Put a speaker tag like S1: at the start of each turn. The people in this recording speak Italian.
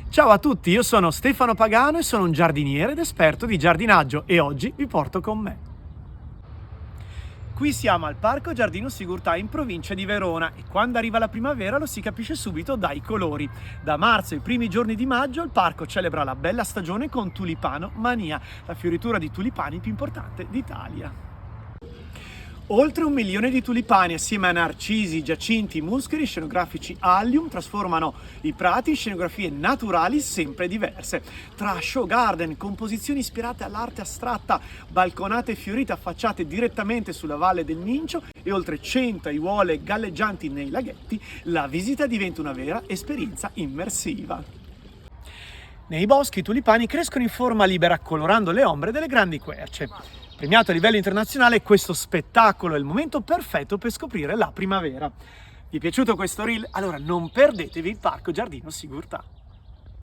S1: Ciao a tutti, io sono Stefano Pagano e sono un giardiniere ed esperto di giardinaggio e oggi vi porto con me. Qui siamo al Parco Giardino Sigurtà in provincia di Verona e quando arriva la primavera lo si capisce subito dai colori. Da marzo ai primi giorni di maggio il parco celebra la bella stagione con Tulipano Mania, la fioritura di tulipani più importante d'Italia. Oltre 1 milione di tulipani assieme a narcisi, giacinti, muscheri, scenografici allium trasformano i prati in scenografie naturali sempre diverse. Tra show garden, composizioni ispirate all'arte astratta, balconate fiorite affacciate direttamente sulla valle del Mincio e oltre 100 aiuole galleggianti nei laghetti, la visita diventa una vera esperienza immersiva. Nei boschi i tulipani crescono in forma libera, colorando le ombre delle grandi querce. Premiato a livello internazionale, questo spettacolo è il momento perfetto per scoprire la primavera. Vi è piaciuto questo reel? Allora non perdetevi il Parco Giardino Sigurtà.